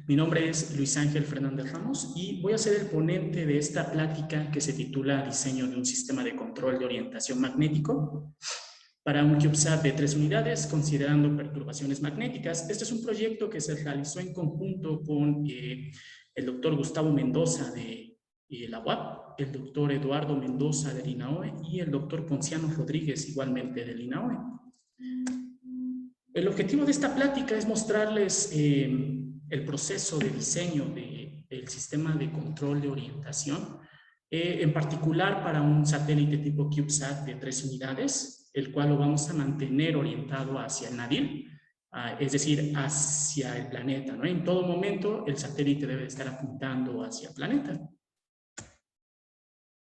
Mi nombre es Luis Ángel Fernández Ramos y voy a ser el ponente de esta plática que se titula Diseño de un sistema de control de orientación magnético para un CubeSat de 3 unidades, considerando perturbaciones magnéticas. Este es un proyecto que se realizó en conjunto con el doctor Gustavo Mendoza de la UAP, el doctor Eduardo Mendoza del INAOE y el doctor Ponciano Rodríguez, igualmente del INAOE. El objetivo de esta plática es mostrarles el proceso de diseño del sistema de control de orientación, en particular para un satélite tipo CubeSat de 3 unidades, el cual lo vamos a mantener orientado hacia el nadir, es decir, hacia el planeta, ¿no? En todo momento el satélite debe estar apuntando hacia el planeta.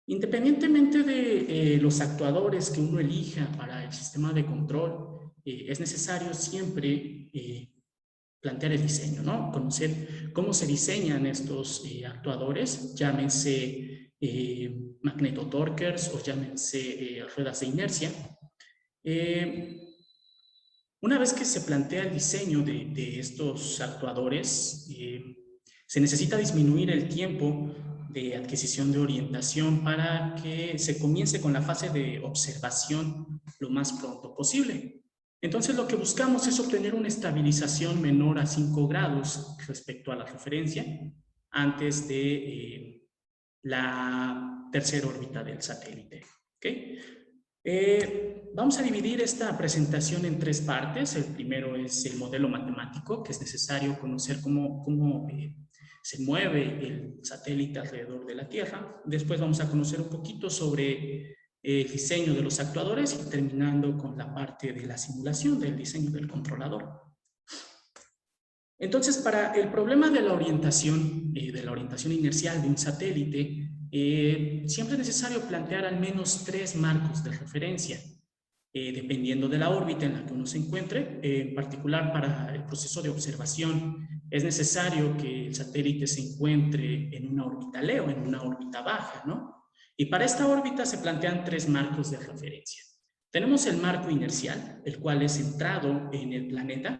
Independientemente de los actuadores que uno elija para el sistema de control, es necesario siempre plantear el diseño, ¿no? Conocer cómo se diseñan estos actuadores, llámense magnetotorquers o llámense ruedas de inercia. Una vez que se plantea el diseño de estos actuadores, se necesita disminuir el tiempo de adquisición de orientación para que se comience con la fase de observación lo más pronto posible. Entonces lo que buscamos es obtener una estabilización menor a 5 grados respecto a la referencia antes de la tercera órbita del satélite. ¿Okay? Vamos a dividir esta presentación en 3 partes. El primero es el modelo matemático, que es necesario conocer cómo se mueve el satélite alrededor de la Tierra. Después vamos a conocer un poquito sobre el diseño de los actuadores y terminando con la parte de la simulación del diseño del controlador. Entonces, para el problema de la orientación inercial de un satélite, siempre es necesario plantear al menos 3 marcos de referencia, dependiendo de la órbita en la que uno se encuentre. En particular, para el proceso de observación, es necesario que el satélite se encuentre en una órbita LEO, en una órbita baja, ¿no? Y para esta órbita se plantean 3 marcos de referencia. Tenemos el marco inercial, el cual es centrado en el planeta,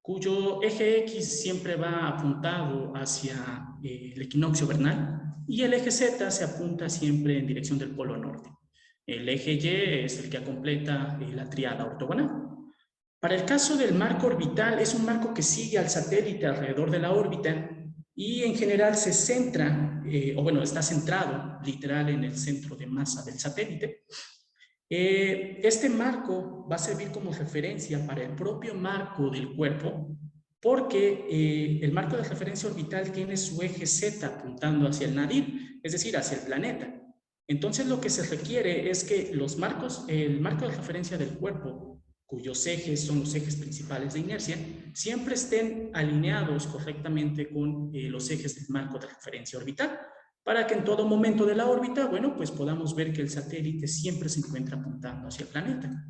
cuyo eje X siempre va apuntado hacia el equinoccio vernal, y el eje Z se apunta siempre en dirección del polo norte. El eje Y es el que completa la tríada ortogonal. Para el caso del marco orbital, es un marco que sigue al satélite alrededor de la órbita y en general se centra, está centrado literal en el centro de masa del satélite. Este marco va a servir como referencia para el propio marco del cuerpo, porque el marco de referencia orbital tiene su eje Z apuntando hacia el nadir, es decir, hacia el planeta. Entonces lo que se requiere es que el marco de referencia del cuerpo, cuyos ejes son los ejes principales de inercia, siempre estén alineados correctamente con los ejes del marco de referencia orbital, para que en todo momento de la órbita, pues podamos ver que el satélite siempre se encuentra apuntando hacia el planeta.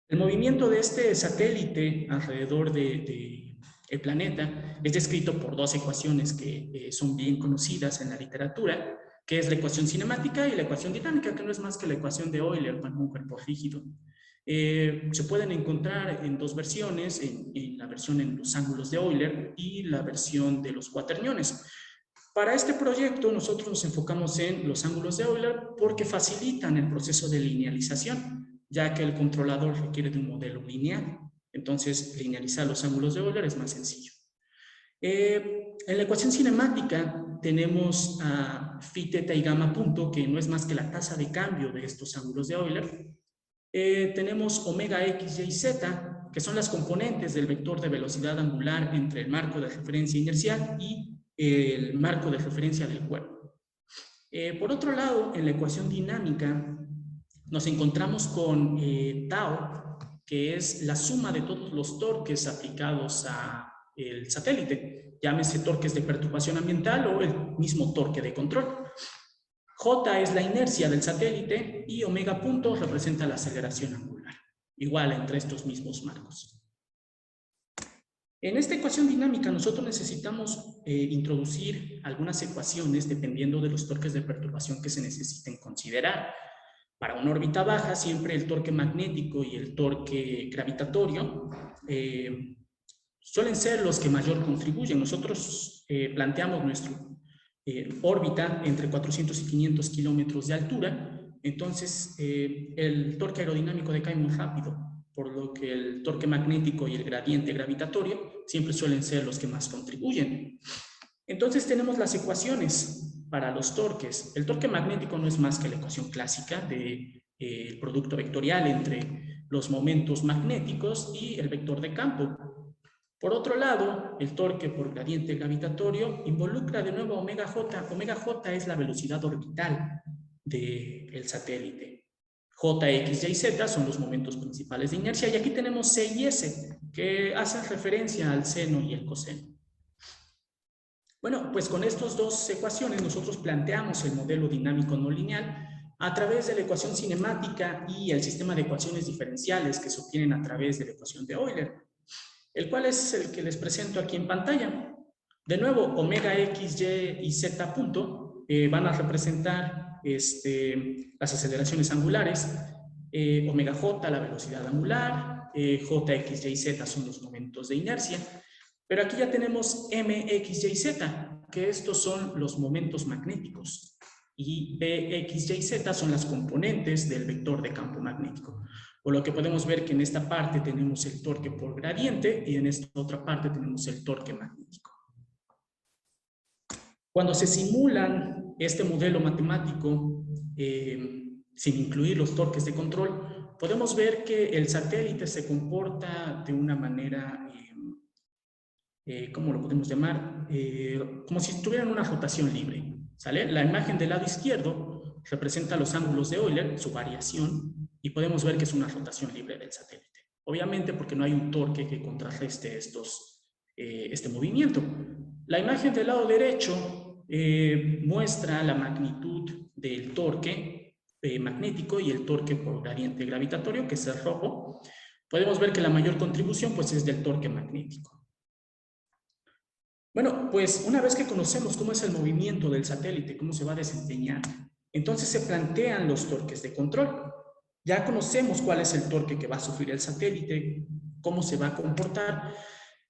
El movimiento de este satélite alrededor del planeta es descrito por 2 ecuaciones que son bien conocidas en la literatura, que es la ecuación cinemática y la ecuación dinámica, que no es más que la ecuación de Euler para un cuerpo rígido. Se pueden encontrar en 2 versiones, en la versión en los ángulos de Euler y la versión de los cuaterniones. Para este proyecto nosotros nos enfocamos en los ángulos de Euler porque facilitan el proceso de linealización, ya que el controlador requiere de un modelo lineal. Entonces, linealizar los ángulos de Euler es más sencillo. En la ecuación cinemática tenemos a phi, teta y gamma punto, que no es más que la tasa de cambio de estos ángulos de Euler. Tenemos omega x, y, z, que son las componentes del vector de velocidad angular entre el marco de referencia inercial y el marco de referencia del cuerpo. Por otro lado, en la ecuación dinámica nos encontramos con tau, que es la suma de todos los torques aplicados al satélite, llámese torques de perturbación ambiental o el mismo torque de control. J es la inercia del satélite y omega punto representa la aceleración angular, igual entre estos mismos marcos. En esta ecuación dinámica nosotros necesitamos introducir algunas ecuaciones dependiendo de los torques de perturbación que se necesiten considerar. Para una órbita baja, siempre el torque magnético y el torque gravitatorio suelen ser los que mayor contribuyen. Nosotros planteamos nuestra órbita entre 400 y 500 kilómetros de altura, entonces el torque aerodinámico decae muy rápido, por lo que el torque magnético y el gradiente gravitatorio siempre suelen ser los que más contribuyen. Entonces tenemos las ecuaciones para los torques. El torque magnético no es más que la ecuación clásica del producto vectorial entre los momentos magnéticos y el vector de campo. Por otro lado, el torque por gradiente gravitatorio involucra de nuevo a omega j. Omega j es la velocidad orbital del satélite. J, X, Y, Z son los momentos principales de inercia, y aquí tenemos C y S, que hacen referencia al seno y el coseno. Bueno, pues con estas dos ecuaciones nosotros planteamos el modelo dinámico no lineal a través de la ecuación cinemática y el sistema de ecuaciones diferenciales que se obtienen a través de la ecuación de Euler, el cual es el que les presento aquí en pantalla. De nuevo, omega X, Y y Z punto van a representar las aceleraciones angulares, omega J la velocidad angular, J, X, Y, Z son los momentos de inercia, pero aquí ya tenemos M, X, Y, Z, que estos son los momentos magnéticos, y P, X, Y, Z son las componentes del vector de campo magnético. Por lo que podemos ver que en esta parte tenemos el torque por gradiente y en esta otra parte tenemos el torque magnético. Cuando se simulan este modelo matemático, sin incluir los torques de control, podemos ver que el satélite se comporta de una manera, ¿cómo lo podemos llamar? Como si tuvieran una rotación libre, ¿sale? La imagen del lado izquierdo representa los ángulos de Euler, su variación, y podemos ver que es una rotación libre del satélite. Obviamente porque no hay un torque que contrarreste este movimiento. La imagen del lado derecho muestra la magnitud del torque magnético y el torque por gradiente gravitatorio, que es el rojo. Podemos ver que la mayor contribución pues, es del torque magnético. Bueno, pues una vez que conocemos cómo es el movimiento del satélite, cómo se va a desempeñar, entonces se plantean los torques de control. Ya conocemos cuál es el torque que va a sufrir el satélite, cómo se va a comportar.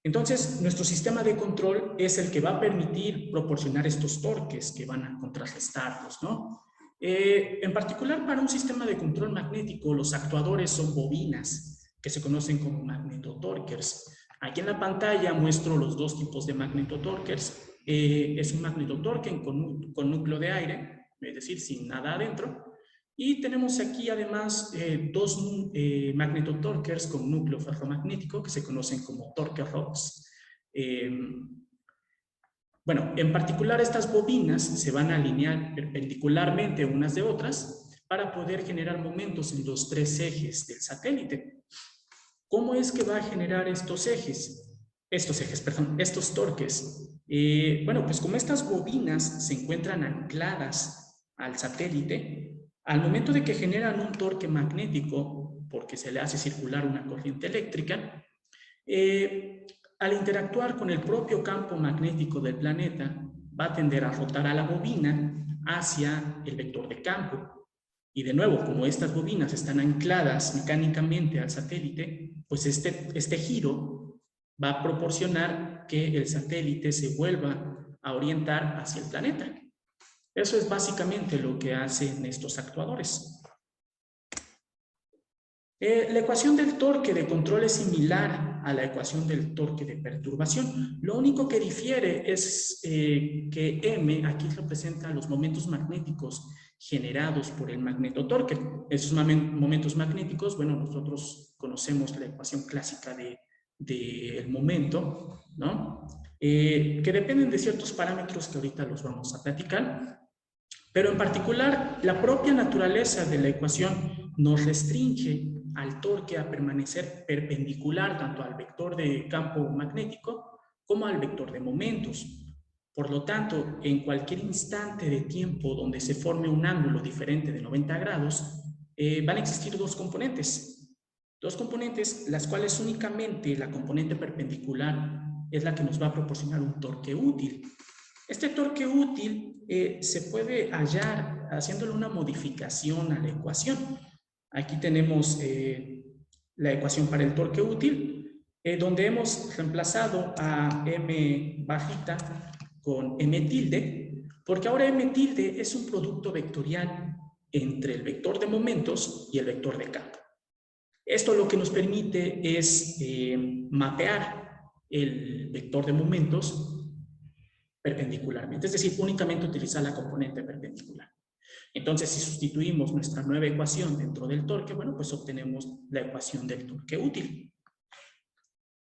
Entonces, nuestro sistema de control es el que va a permitir proporcionar estos torques que van a contrarrestarlos, ¿no? En particular, para un sistema de control magnético, los actuadores son bobinas, que se conocen como magnetotorquers. Aquí en la pantalla muestro los dos tipos de magnetotorquers. Es un magnetotorque con núcleo de aire, es decir, sin nada adentro. Y tenemos aquí además dos magnetotorquers con núcleo ferromagnético que se conocen como torque rods. Bueno, en particular estas bobinas se van a alinear perpendicularmente unas de otras para poder generar momentos en los tres ejes del satélite. ¿Cómo es que va a generar estos torques? Bueno, pues como estas bobinas se encuentran ancladas al satélite, al momento de que generan un torque magnético, porque se le hace circular una corriente eléctrica, al interactuar con el propio campo magnético del planeta, va a tender a rotar a la bobina hacia el vector de campo. Y de nuevo, como estas bobinas están ancladas mecánicamente al satélite, pues este giro va a proporcionar que el satélite se vuelva a orientar hacia el planeta. Eso es básicamente lo que hacen estos actuadores. La ecuación del torque de control es similar a la ecuación del torque de perturbación. Lo único que difiere es que M aquí representa los momentos magnéticos generados por el magnetotorque. Esos momentos magnéticos, bueno, nosotros conocemos la ecuación clásica del momento, ¿no? Que dependen de ciertos parámetros que ahorita los vamos a platicar. Pero en particular, la propia naturaleza de la ecuación nos restringe al torque a permanecer perpendicular tanto al vector de campo magnético como al vector de momentos. Por lo tanto, en cualquier instante de tiempo donde se forme un ángulo diferente de 90 grados, van a existir dos componentes. Dos componentes, las cuales únicamente la componente perpendicular es la que nos va a proporcionar un torque útil. Este torque útil se puede hallar haciéndole una modificación a la ecuación. Aquí tenemos la ecuación para el torque útil. donde hemos reemplazado a m bajita con m tilde, porque ahora m tilde es un producto vectorial entre el vector de momentos y el vector de campo. Esto lo que nos permite es mapear el vector de momentos perpendicularmente, es decir, únicamente utilizar la componente perpendicular. Entonces, si sustituimos nuestra nueva ecuación dentro del torque, bueno, pues obtenemos la ecuación del torque útil.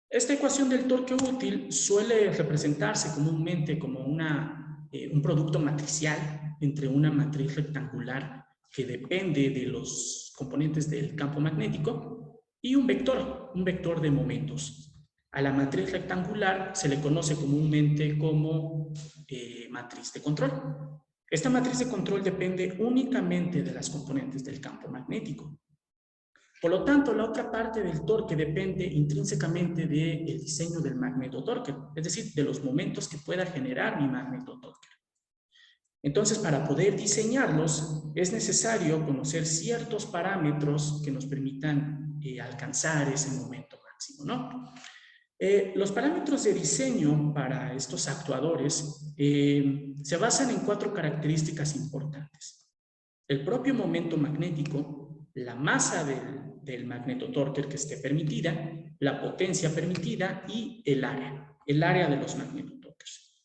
Esta ecuación del torque útil suele representarse comúnmente como un producto matricial entre una matriz rectangular que depende de los componentes del campo magnético y un vector de momentos. A la matriz rectangular se le conoce comúnmente como matriz de control. Esta matriz de control depende únicamente de las componentes del campo magnético. Por lo tanto, la otra parte del torque depende intrínsecamente del diseño del magnetotorque, es decir, de los momentos que pueda generar mi magnetotorque. Entonces, para poder diseñarlos, es necesario conocer ciertos parámetros que nos permitan alcanzar ese momento máximo, ¿no? Los parámetros de diseño para estos actuadores se basan en 4 características importantes. El propio momento magnético, la masa del magnetotorque que esté permitida, la potencia permitida y el área de los magnetotorques.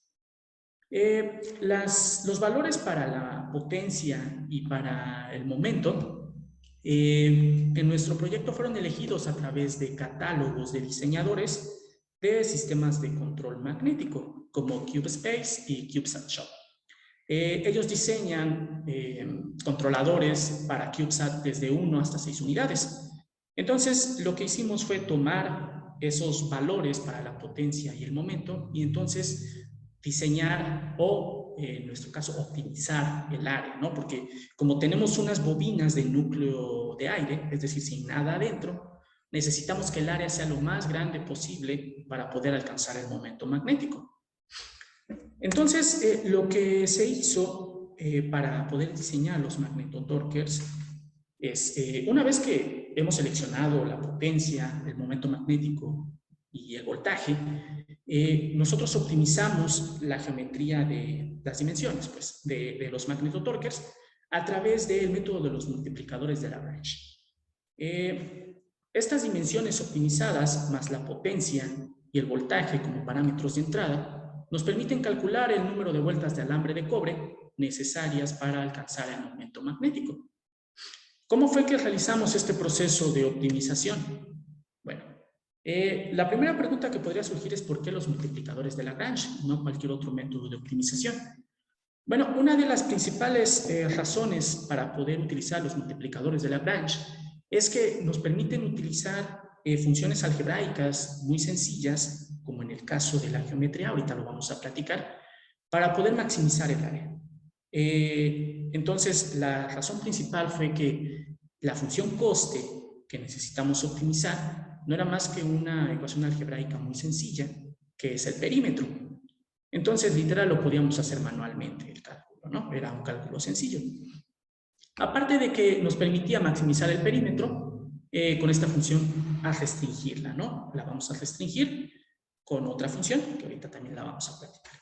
Los valores para la potencia y para el momento en nuestro proyecto fueron elegidos a través de catálogos de diseñadores de sistemas de control magnético, como CubeSpace y CubeSat Shop. Ellos diseñan controladores para CubeSat desde 1 hasta 6 unidades. Entonces, lo que hicimos fue tomar esos valores para la potencia y el momento y entonces diseñar o, en nuestro caso, optimizar el área, ¿no? Porque como tenemos unas bobinas de núcleo de aire, es decir, sin nada adentro, necesitamos que el área sea lo más grande posible para poder alcanzar el momento magnético. Entonces, lo que se hizo para poder diseñar los magnetotorquers es, una vez que hemos seleccionado la potencia, el momento magnético y el voltaje, nosotros optimizamos la geometría de las dimensiones pues, de los magnetotorquers a través del método de los multiplicadores de Lagrange. Estas dimensiones optimizadas, más la potencia y el voltaje como parámetros de entrada, nos permiten calcular el número de vueltas de alambre de cobre necesarias para alcanzar el momento magnético. ¿Cómo fue que realizamos este proceso de optimización? Bueno, la primera pregunta que podría surgir es ¿por qué los multiplicadores de Lagrange, no cualquier otro método de optimización? Bueno, una de las principales razones para poder utilizar los multiplicadores de Lagrange es que nos permiten utilizar funciones algebraicas muy sencillas, como en el caso de la geometría, ahorita lo vamos a platicar, para poder maximizar el área. Entonces, la razón principal fue que la función coste que necesitamos optimizar no era más que una ecuación algebraica muy sencilla, que es el perímetro. Entonces, literal, lo podíamos hacer manualmente el cálculo, ¿no? Era un cálculo sencillo. Aparte de que nos permitía maximizar el perímetro, con esta función a restringirla, ¿no? La vamos a restringir con otra función, que ahorita también la vamos a platicar.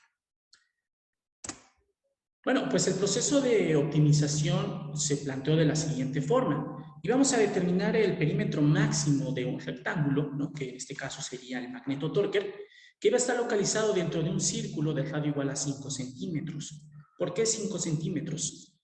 Bueno, pues el proceso de optimización se planteó de la siguiente forma. Y vamos a determinar el perímetro máximo de un rectángulo, ¿no? Que en este caso sería el magnetotorque, que va a estar localizado dentro de un círculo de radio igual a 5 centímetros. ¿Por qué 5 centímetros?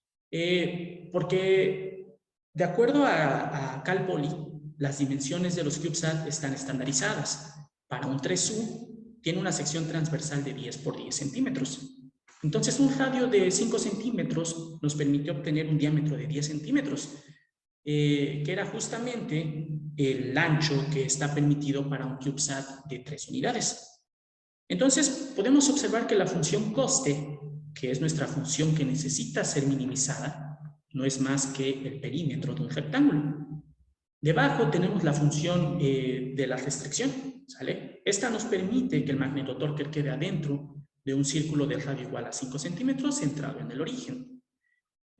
Porque de acuerdo a Cal Poly, las dimensiones de los CubeSat están estandarizadas. Para un 3U tiene una sección transversal de 10 por 10 centímetros. Entonces, un radio de 5 centímetros nos permitió obtener un diámetro de 10 centímetros, que era justamente el ancho que está permitido para un CubeSat de 3 unidades. Entonces, podemos observar que la función coste, que es nuestra función que necesita ser minimizada, no es más que el perímetro de un rectángulo. Debajo tenemos la función de la restricción, ¿sale? Esta nos permite que el magnetotorque quede adentro de un círculo de radio igual a 5 centímetros centrado en el origen.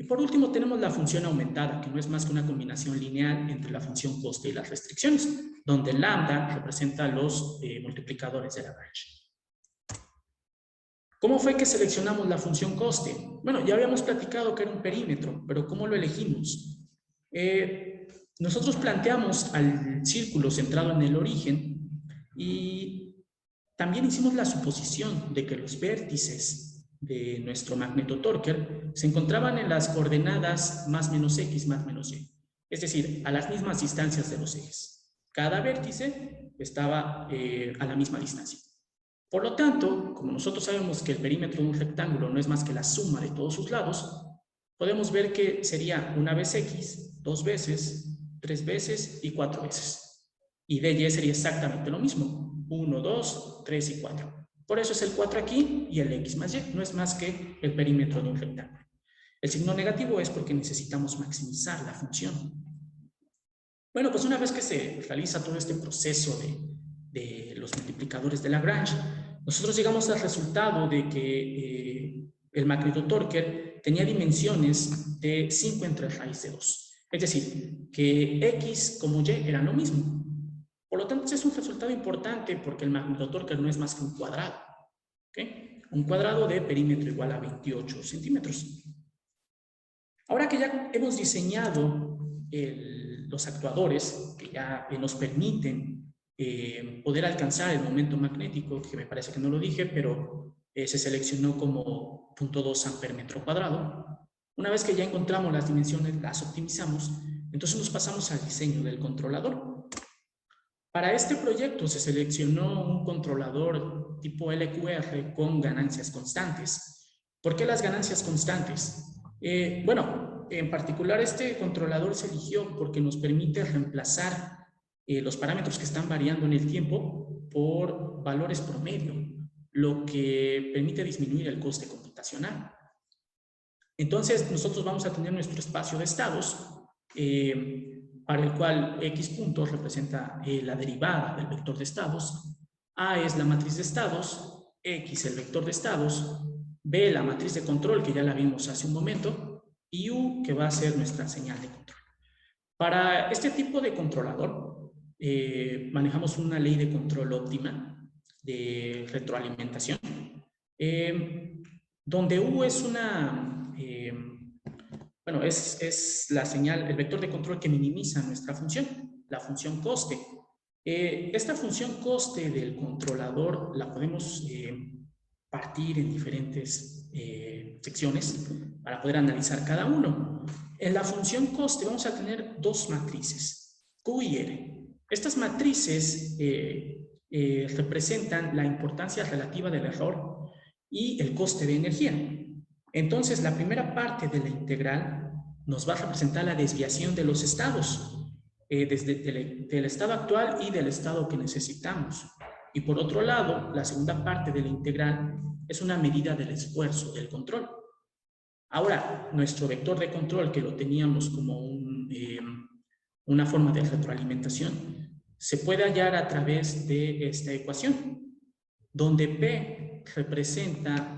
Y por último tenemos la función aumentada, que no es más que una combinación lineal entre la función coste y las restricciones, donde lambda representa los multiplicadores de Lagrange. ¿Cómo fue que seleccionamos la función coste? Bueno, ya habíamos platicado que era un perímetro, pero ¿cómo lo elegimos? Nosotros planteamos al círculo centrado en el origen y también hicimos la suposición de que los vértices de nuestro magneto-torque se encontraban en las coordenadas más menos x más menos y, es decir, a las mismas distancias de los ejes. Cada vértice estaba a la misma distancia. Por lo tanto, como nosotros sabemos que el perímetro de un rectángulo no es más que la suma de todos sus lados, podemos ver que sería una vez x, 2 veces, 3 veces y 4 veces. Y de y sería exactamente lo mismo, 1, 2, 3 y 4. Por eso es el 4 aquí y el x más y, no es más que el perímetro de un rectángulo. El signo negativo es porque necesitamos maximizar la función. Bueno, pues una vez que se realiza todo este proceso de los multiplicadores de Lagrange, nosotros llegamos al resultado de que el magneto-torque tenía dimensiones de 5 entre raíz de 2. Es decir, que x como y eran lo mismo. Por lo tanto, es un resultado importante porque el magneto-torque no es más que un cuadrado. ¿Okay? Un cuadrado de perímetro igual a 28 centímetros. Ahora que ya hemos diseñado los actuadores que ya nos permiten poder alcanzar el momento magnético, que me parece que no lo dije, pero se seleccionó como 0.2 amper metro cuadrado. Una vez que ya encontramos las dimensiones, las optimizamos, entonces nos pasamos al diseño del controlador. Para este proyecto se seleccionó un controlador tipo LQR con ganancias constantes. ¿Por qué las ganancias constantes? Bueno, en particular este controlador se eligió porque nos permite reemplazar los parámetros que están variando en el tiempo por valores promedio, lo que permite disminuir el coste computacional. Entonces, nosotros vamos a tener nuestro espacio de estados, para el cual x puntos representa la derivada del vector de estados, A es la matriz de estados, X el vector de estados, B la matriz de control, que ya la vimos hace un momento, y U, que va a ser nuestra señal de control. Para este tipo de controlador, manejamos una ley de control óptima de retroalimentación, donde U es una... bueno, es la señal, el vector de control que minimiza nuestra función, la función coste. Esta función coste del controlador la podemos partir en diferentes secciones para poder analizar cada uno. En la función coste vamos a tener dos matrices, Q y R. Estas matrices representan la importancia relativa del error y el coste de energía. Entonces, la primera parte de la integral nos va a representar la desviación de los estados, desde del estado actual y del estado que necesitamos. Y por otro lado, la segunda parte de la integral es una medida del esfuerzo del control. Ahora, nuestro vector de control, que lo teníamos como una forma de retroalimentación, se puede hallar a través de esta ecuación, donde P representa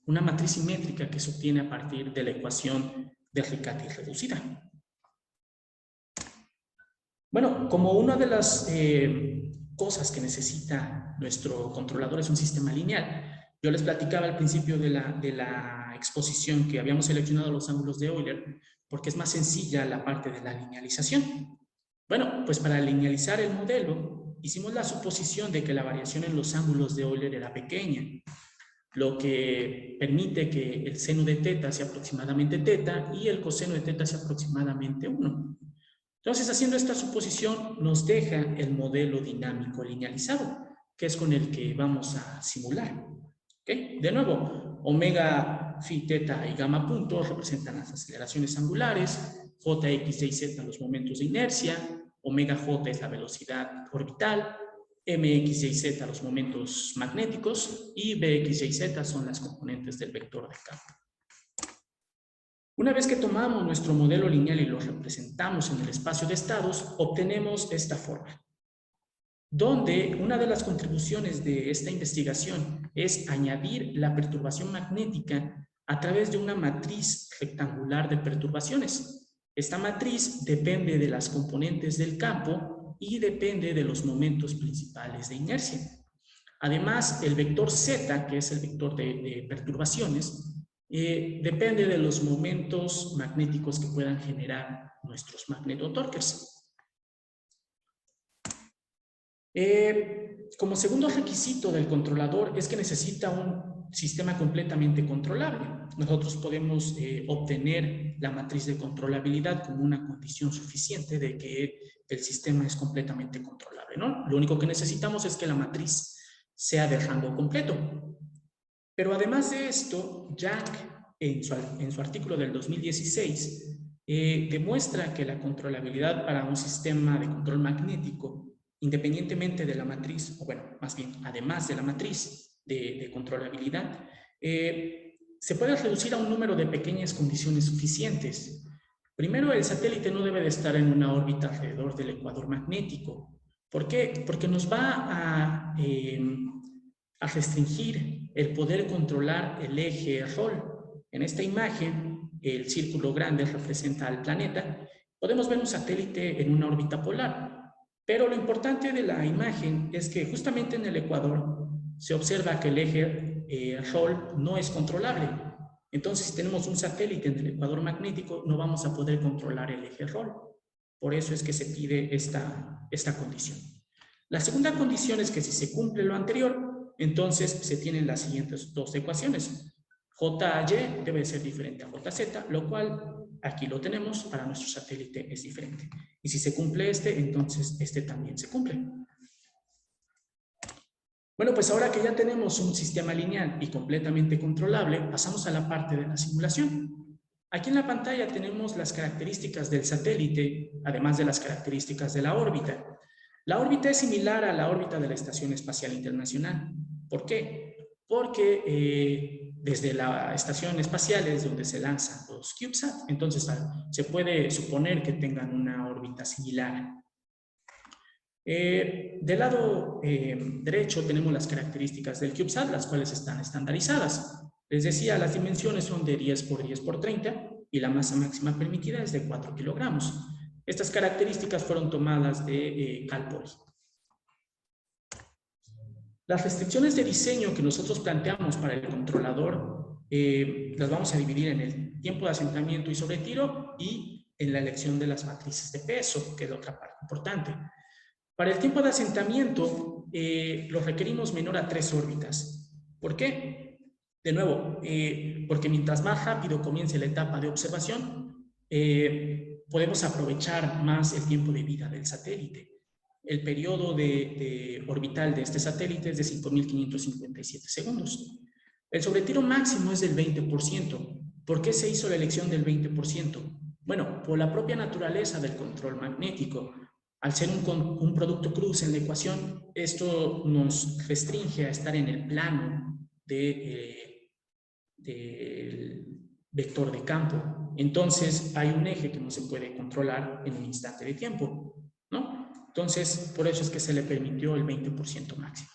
una matriz simétrica que se obtiene a partir de la ecuación de Riccati reducida. Bueno, como una de las cosas que necesita nuestro controlador es un sistema lineal, yo les platicaba al principio de la exposición que habíamos seleccionado los ángulos de Euler porque es más sencilla la parte de la linealización. Bueno, pues para linealizar el modelo hicimos la suposición de que la variación en los ángulos de Euler era pequeña, lo que permite que el seno de teta sea aproximadamente teta y el coseno de teta sea aproximadamente 1. Entonces, haciendo esta suposición, nos deja el modelo dinámico linealizado, que es con el que vamos a simular. ¿Okay? De nuevo, omega, phi, teta y gamma puntos representan las aceleraciones angulares, j, x, y, z los momentos de inercia, omega j es la velocidad orbital, mx, y, z los momentos magnéticos y bx, y, z son las componentes del vector de campo. Una vez que tomamos nuestro modelo lineal y lo representamos en el espacio de estados, obtenemos esta forma, donde una de las contribuciones de esta investigación es añadir la perturbación magnética a través de una matriz rectangular de perturbaciones. Esta matriz depende de las componentes del campo y depende de los momentos principales de inercia. Además, el vector Z, que es el vector de perturbaciones, depende de los momentos magnéticos que puedan generar nuestros magnetotorques. Como segundo requisito del controlador es que necesita un sistema completamente controlable. Nosotros podemos obtener la matriz de controlabilidad como una condición suficiente de que el sistema es completamente controlable, ¿no? Lo único que necesitamos es que la matriz sea de rango completo. Pero además de esto, Jack, en su artículo del 2016, demuestra que la controlabilidad para un sistema de control magnético, independientemente de la matriz, o bueno, más bien, además de la matriz de controlabilidad, se puede reducir a un número de pequeñas condiciones suficientes. Primero, el satélite no debe de estar en una órbita alrededor del ecuador magnético. ¿Por qué? Porque nos va a restringir el poder controlar el eje rol. En esta imagen, el círculo grande representa al planeta. Podemos ver un satélite en una órbita polar. Pero lo importante de la imagen es que justamente en el ecuador se observa que el eje rol no es controlable. Entonces, si tenemos un satélite en el ecuador magnético, no vamos a poder controlar el eje rol. Por eso es que se pide esta condición. La segunda condición es que si se cumple lo anterior, entonces se tienen las siguientes dos ecuaciones. JY debe ser diferente a JZ, lo cual aquí lo tenemos, para nuestro satélite es diferente. Y si se cumple entonces este también se cumple. Bueno, pues ahora que ya tenemos un sistema lineal y completamente controlable, pasamos a la parte de la simulación. Aquí en la pantalla tenemos las características del satélite, además de las características de la órbita. La órbita es similar a la órbita de la Estación Espacial Internacional. ¿Por qué? Porque desde la estación espacial es donde se lanzan los CubeSat, entonces se puede suponer que tengan una órbita similar. Del lado derecho tenemos las características del CubeSat, las cuales están estandarizadas. Les decía, las dimensiones son de 10 por 10 por 30 y la masa máxima permitida es de 4 kilogramos. Estas características fueron tomadas de Calpoly. Las restricciones de diseño que nosotros planteamos para el controlador las vamos a dividir en el tiempo de asentamiento y sobretiro y en la elección de las matrices de peso, que es la otra parte importante. Para el tiempo de asentamiento lo requerimos menor a 3 órbitas. ¿Por qué? De nuevo, porque mientras más rápido comience la etapa de observación, podemos aprovechar más el tiempo de vida del satélite. El periodo orbital de este satélite es de 5.557 segundos. El sobretiro máximo es del 20%. ¿Por qué se hizo la elección del 20%? Bueno, por la propia naturaleza del control magnético. Al ser un producto cruz en la ecuación, esto nos restringe a estar en el plano del vector de campo. Entonces, hay un eje que no se puede controlar en un instante de tiempo, ¿no? Entonces, por eso es que se le permitió el 20% máximo.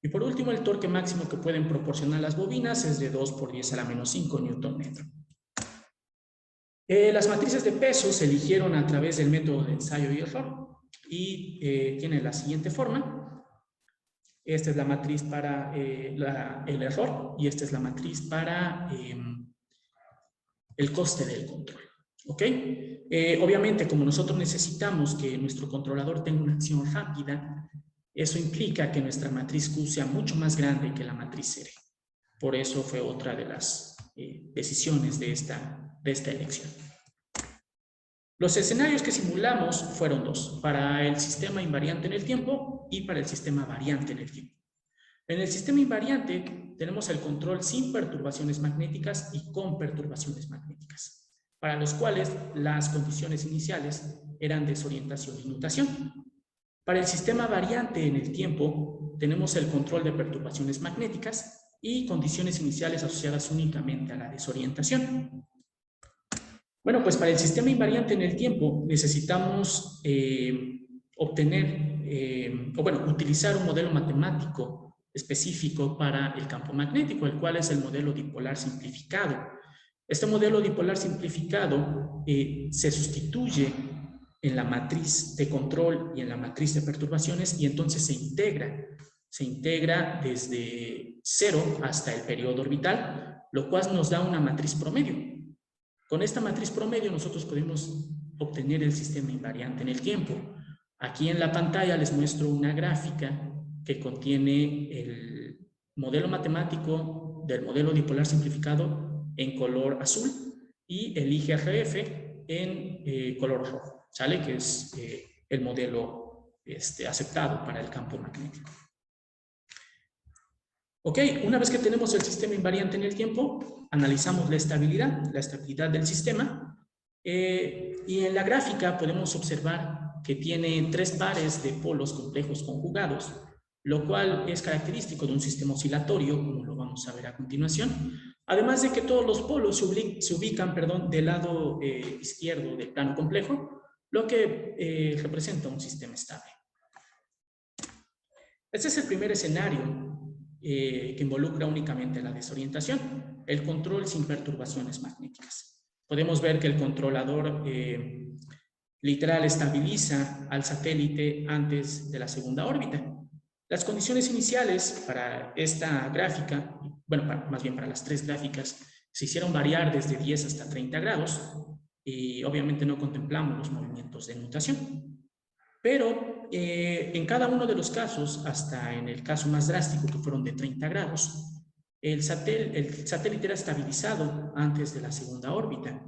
Y por último, el torque máximo que pueden proporcionar las bobinas es de 2 por 10 a la menos 5 Nm. Las matrices de peso se eligieron a través del método de ensayo y error y tiene la siguiente forma. Esta es la matriz para el error y esta es la matriz para el coste del control. ¿Ok? Obviamente, como nosotros necesitamos que nuestro controlador tenga una acción rápida, eso implica que nuestra matriz Q sea mucho más grande que la matriz R. Por eso fue otra de las decisiones de esta elección. Los escenarios que simulamos fueron dos, para el sistema invariante en el tiempo y para el sistema variante en el tiempo. En el sistema invariante tenemos el control sin perturbaciones magnéticas y con perturbaciones magnéticas, para los cuales las condiciones iniciales eran desorientación y nutación. Para el sistema variante en el tiempo, tenemos el control de perturbaciones magnéticas y condiciones iniciales asociadas únicamente a la desorientación. Bueno, pues para el sistema invariante en el tiempo necesitamos utilizar un modelo matemático específico para el campo magnético, el cual es el modelo dipolar simplificado. Este modelo dipolar simplificado se sustituye en la matriz de control y en la matriz de perturbaciones y entonces se integra desde 0 hasta el periodo orbital, lo cual nos da una matriz promedio. Con esta matriz promedio nosotros podemos obtener el sistema invariante en el tiempo. Aquí en la pantalla les muestro una gráfica que contiene el modelo matemático del modelo dipolar simplificado en color azul y el IGRF en color rojo, ¿sale? Que es el modelo aceptado para el campo magnético. Ok, una vez que tenemos el sistema invariante en el tiempo, analizamos la estabilidad del sistema, y en la gráfica podemos observar que tiene 3 pares de polos complejos conjugados, lo cual es característico de un sistema oscilatorio, como lo vamos a ver a continuación, además de que todos los polos se ubican del lado izquierdo del plano complejo, lo que representa un sistema estable. Este es el primer escenario que involucra únicamente la desorientación, el control sin perturbaciones magnéticas. Podemos ver que el controlador literal estabiliza al satélite antes de la segunda órbita. Las condiciones iniciales para esta gráfica, bueno, más bien para las 3 gráficas, se hicieron variar desde 10 hasta 30 grados y obviamente no contemplamos los movimientos de nutación. Pero en cada uno de los casos, hasta en el caso más drástico que fueron de 30 grados, el satélite era estabilizado antes de la segunda órbita.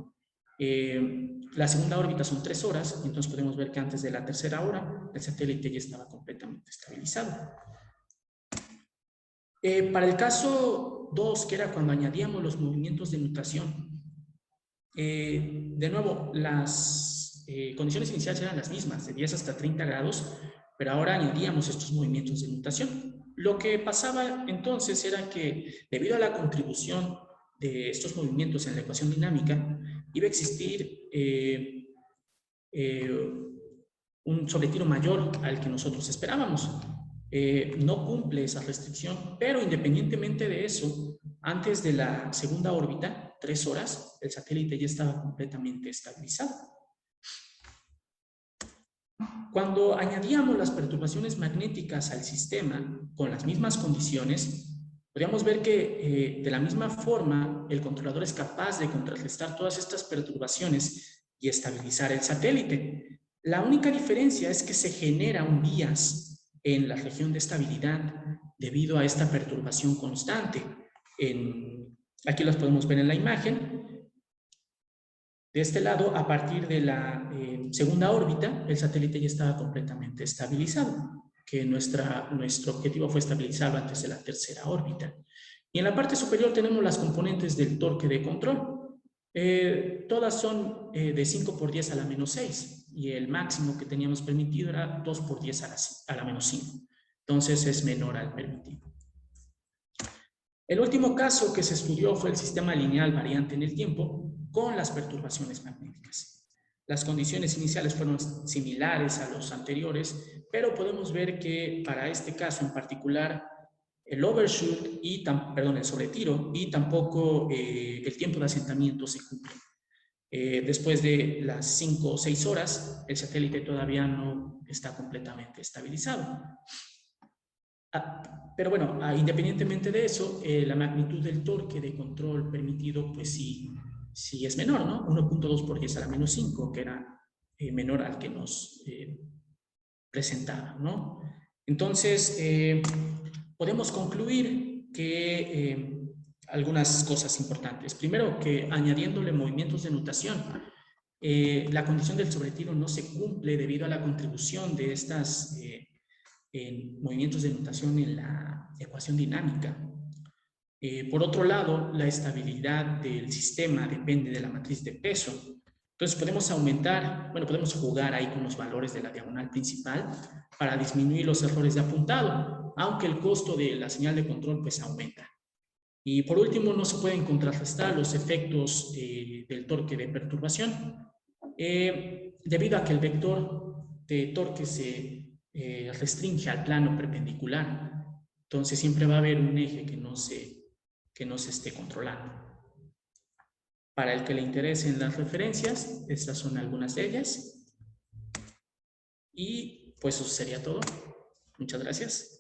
La segunda órbita son 3 horas, entonces podemos ver que antes de la tercera hora el satélite ya estaba completamente estabilizado. Para el caso 2, que era cuando añadíamos los movimientos de nutación, de nuevo, las condiciones iniciales eran las mismas, de 10 hasta 30 grados, pero ahora añadíamos estos movimientos de nutación. Lo que pasaba entonces era que, debido a la contribución de estos movimientos en la ecuación dinámica, iba a existir un sobretiro mayor al que nosotros esperábamos. No cumple esa restricción, pero independientemente de eso, antes de la segunda órbita, 3 horas, el satélite ya estaba completamente estabilizado. Cuando añadíamos las perturbaciones magnéticas al sistema con las mismas condiciones, podríamos ver que de la misma forma el controlador es capaz de contrarrestar todas estas perturbaciones y estabilizar el satélite. La única diferencia es que se genera un bias en la región de estabilidad debido a esta perturbación constante. Aquí las podemos ver en la imagen. De este lado, a partir de la segunda órbita, el satélite ya estaba completamente estabilizado, que nuestro objetivo fue estabilizarlo antes de la tercera órbita. Y en la parte superior tenemos las componentes del torque de control. Todas son de 5 por 10 a la menos 6, y el máximo que teníamos permitido era 2 por 10 a la menos 5. Entonces es menor al permitido. El último caso que se estudió fue el sistema lineal variante en el tiempo con las perturbaciones magnéticas. Las condiciones iniciales fueron similares a los anteriores, pero podemos ver que para este caso en particular el overshoot el sobretiro y tampoco el tiempo de asentamiento se cumplen. Después de las 5 o 6 horas, el satélite todavía no está completamente estabilizado. Pero bueno, independientemente de eso, la magnitud del torque de control permitido, pues sí es menor, ¿no? 1.2 por 10 a la menos 5, que era menor al que nos presentaba, ¿no? Entonces, podemos concluir que algunas cosas importantes. Primero, que añadiéndole movimientos de nutación, la condición del sobretiro no se cumple debido a la contribución de estas movimientos de nutación en la ecuación dinámica. Por otro lado, la estabilidad del sistema depende de la matriz de peso. Entonces podemos podemos jugar ahí con los valores de la diagonal principal para disminuir los errores de apuntado, aunque el costo de la señal de control pues aumenta. Y por último, no se pueden contrarrestar los efectos del torque de perturbación, debido a que el vector de torque se restringe al plano perpendicular. Entonces siempre va a haber un eje que no se esté controlando. Para el que le interesen las referencias, estas son algunas de ellas. Y pues eso sería todo. Muchas gracias.